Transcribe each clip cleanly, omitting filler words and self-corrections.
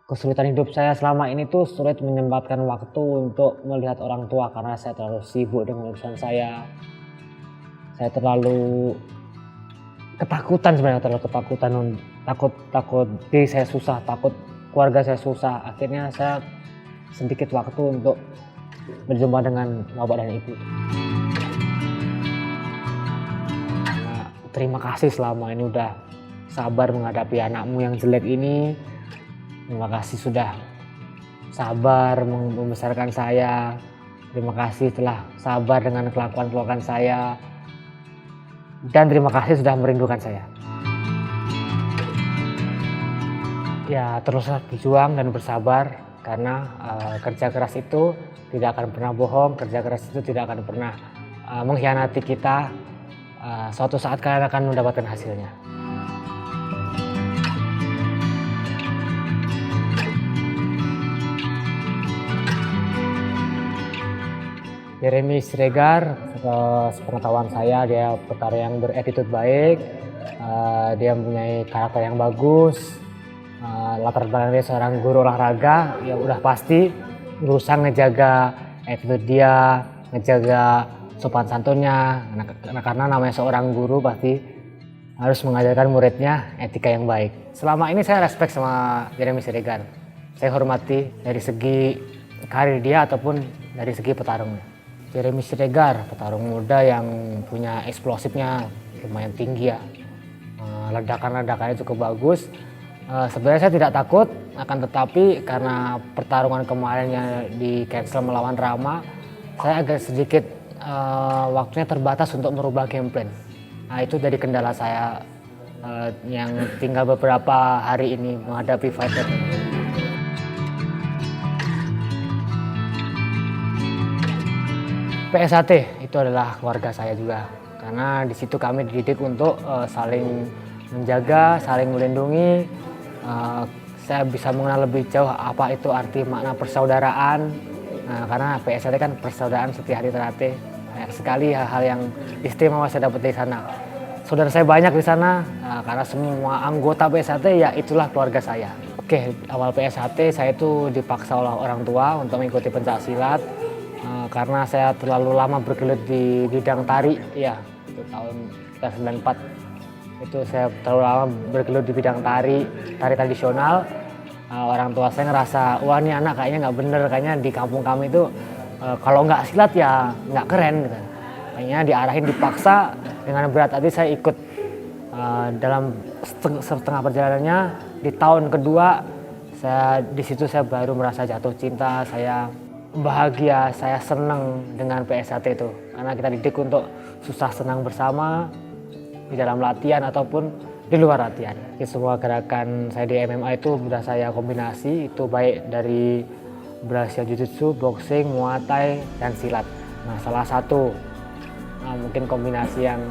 Kesulitan hidup saya selama ini tuh sulit menyempatkan waktu untuk melihat orang tua karena saya terlalu sibuk dengan urusan saya. Saya terlalu ketakutan sebenarnya, terlalu ketakutan, takut takut diri saya susah, takut keluarga saya susah. Akhirnya saya sedikit waktu untuk berjumpa dengan bapak dan ibu. Nah, terima kasih selama ini udah sabar menghadapi anakmu yang jelek ini. Terima kasih sudah sabar membesarkan saya. Terima kasih telah sabar dengan kelakuan saya. Dan terima kasih sudah merindukan saya. Ya, teruslah berjuang dan bersabar karena kerja keras itu tidak akan pernah bohong, kerja keras itu tidak akan pernah mengkhianati kita. Suatu saat kalian akan mendapatkan hasilnya. Jeremy Siregar, sepengetahuan saya dia petarung yang berattitude baik, dia mempunyai karakter yang bagus, latar belakang dia seorang guru olahraga yang udah pasti berusaha ngejaga attitude dia, ngejaga sopan santunnya, karena namanya seorang guru pasti harus mengajarkan muridnya etika yang baik. Selama ini saya respect sama Jeremy Siregar, saya hormati dari segi karir dia ataupun dari segi petarungnya. Jeremy Siregar, petarung muda yang punya eksplosifnya lumayan tinggi ya. Ledakan-ledakannya cukup bagus. Sebenarnya saya tidak takut, akan tetapi karena pertarungan kemarinnya di cancel melawan Rama, saya agak sedikit waktunya terbatas untuk merubah game plan. Nah, itu jadi kendala saya yang tinggal beberapa hari ini menghadapi fighter. PSAT itu adalah keluarga saya juga, karena di situ kami dididik untuk saling menjaga, saling melindungi. Saya bisa mengenal lebih jauh apa itu arti makna persaudaraan, karena PSAT kan persaudaraan setiap hari terate. Banyak sekali hal-hal yang istimewa saya dapat di sana. Saudara saya banyak di sana, karena semua anggota PSAT ya itulah keluarga saya. Oke, awal PSAT saya itu dipaksa oleh orang tua untuk mengikuti pencaksilat. Karena saya terlalu lama bergelut di bidang tari, ya itu tahun 94 itu saya terlalu lama bergelut di bidang tari tradisional. Orang tua saya ngerasa, wah ini anak kayaknya nggak bener, kayaknya di kampung kami itu kalau nggak silat ya nggak keren gitu. Kayaknya diarahin, dipaksa, dengan berat hati saya ikut. Dalam setengah perjalanannya di tahun kedua di situ saya baru merasa jatuh cinta, saya bahagia, saya senang dengan PSAT itu karena kita didik untuk susah senang bersama di dalam latihan ataupun di luar latihan. Semua gerakan saya di MMA itu sudah saya kombinasi, itu baik dari Brazilian Jiu-Jitsu, boxing, Muay Thai, dan silat. Nah, salah satu mungkin kombinasi yang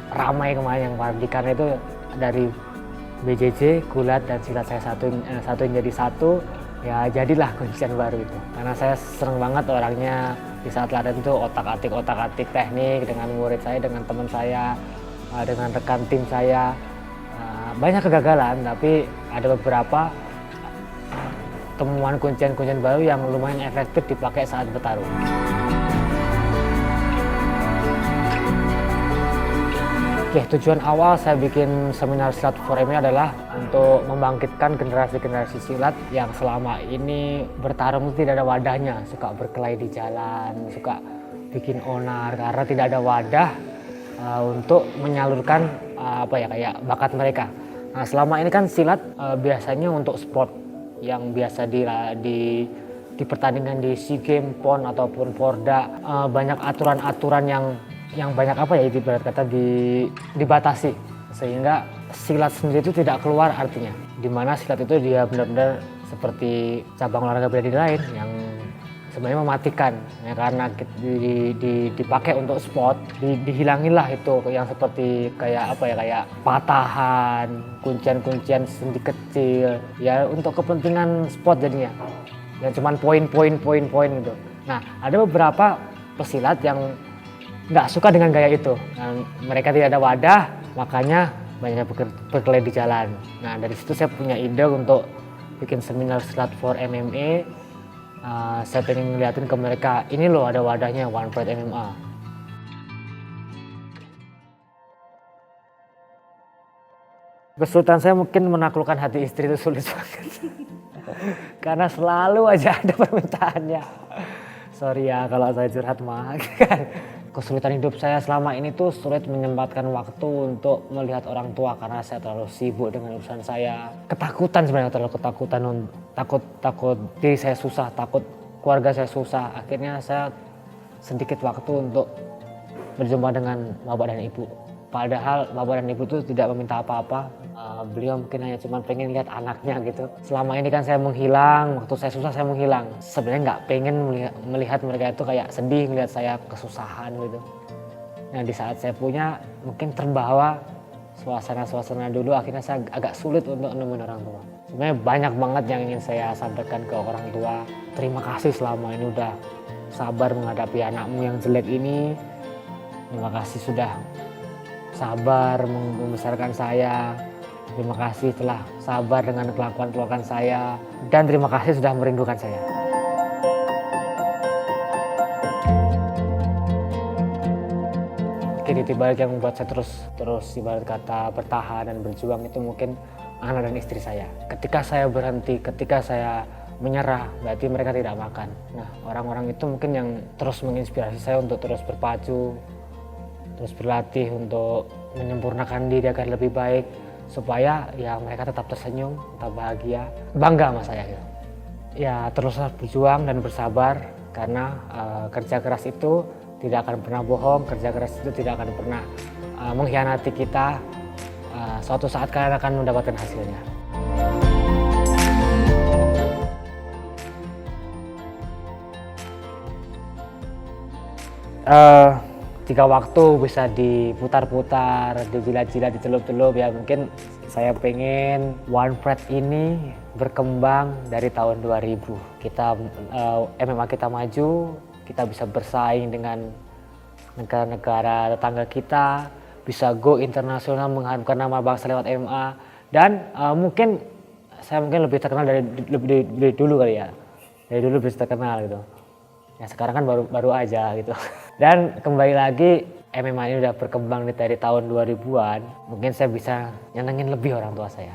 ramai kemarin yang Mardika itu dari BJJ, gulat, dan silat saya satuin jadi satu. Ya jadilah kuncian baru itu, karena saya seneng banget orangnya di saat latihan itu otak-atik teknik dengan murid saya, dengan teman saya, dengan rekan tim saya. Banyak kegagalan, tapi ada beberapa temuan kuncian-kuncian baru yang lumayan efektif dipakai saat bertarung. Oke, tujuan awal saya bikin seminar silat for MMA adalah untuk membangkitkan generasi-generasi silat yang selama ini bertarung tidak ada wadahnya, suka berkelahi di jalan, suka bikin onar karena tidak ada wadah untuk menyalurkan kayak bakat mereka. Nah, selama ini kan silat biasanya untuk sport yang biasa di pertandingan di SEA Games, PON ataupun Porda, banyak aturan-aturan yang banyak ibarat kata dibatasi, sehingga silat sendiri itu tidak keluar artinya. Dimana silat itu dia benar-benar seperti cabang olahraga bela diri lain yang sebenarnya mematikan ya, karena dipakai untuk sport, dihilanginlah itu yang seperti kayak patahan, kuncian-kuncian sendi kecil ya untuk kepentingan sport jadinya. Ya cuman poin gitu. Nah, ada beberapa pesilat yang nggak suka dengan gaya itu. Nah, mereka tidak ada wadah, makanya banyak berkelahi di jalan. Nah, dari situ saya punya ide untuk bikin seminar silat for MMA. Saya pengen ngeliatin ke mereka, ini loh ada wadahnya One Pride MMA. Kesulitan saya mungkin menaklukkan hati istri itu sulit banget. Karena selalu aja ada permintaannya. Sorry ya kalau saya curhat mah. Kesulitan hidup saya selama ini tuh sulit menyempatkan waktu untuk melihat orang tua karena saya terlalu sibuk dengan urusan saya. Ketakutan sebenarnya, terlalu ketakutan, takut diri saya susah, takut keluarga saya susah. Akhirnya saya sedikit waktu untuk berjumpa dengan bapak dan ibu. Padahal bapak dan ibu itu tidak meminta apa-apa. Beliau mungkin hanya cuma pengen lihat anaknya gitu. Selama ini kan saya menghilang, waktu saya susah saya menghilang. Sebenarnya nggak pengen melihat mereka itu kayak sedih melihat saya kesusahan gitu. Nah di saat saya punya mungkin terbawa suasana-suasana dulu, akhirnya saya agak sulit untuk nemuin orang tua. Sebenarnya banyak banget yang ingin saya sampaikan ke orang tua. Terima kasih selama ini udah sabar menghadapi anakmu yang jelek ini. Terima kasih sudah sabar membesarkan saya. Terima kasih telah sabar dengan kelakuan saya. Dan terima kasih sudah merindukan saya. Oke, dibalik yang membuat saya terus ibarat kata bertahan dan berjuang itu mungkin anak dan istri saya. Ketika saya berhenti, ketika saya menyerah, berarti mereka tidak makan. Nah, orang-orang itu mungkin yang terus menginspirasi saya untuk terus berpacu, terus berlatih untuk menyempurnakan diri agar lebih baik, supaya ya mereka tetap tersenyum, tetap bahagia, bangga sama saya gitu. Ya teruslah berjuang dan bersabar karena kerja keras itu tidak akan pernah bohong, kerja keras itu tidak akan pernah mengkhianati kita. Suatu saat kalian akan mendapatkan hasilnya. Jika waktu bisa diputar-putar, dijilat-jilat, dicelup-celup, ya mungkin saya pengen One Pride ini berkembang dari tahun 2000. MMA kita maju, kita bisa bersaing dengan negara-negara tetangga kita, bisa go internasional mengharumkan nama bangsa lewat MMA, dan mungkin saya lebih terkenal dari dulu kali ya. Dari dulu bisa terkenal gitu. Ya sekarang kan baru aja gitu. Dan kembali lagi MMA ini udah berkembang dari tahun 2000-an. Mungkin saya bisa nyenengin lebih orang tua saya.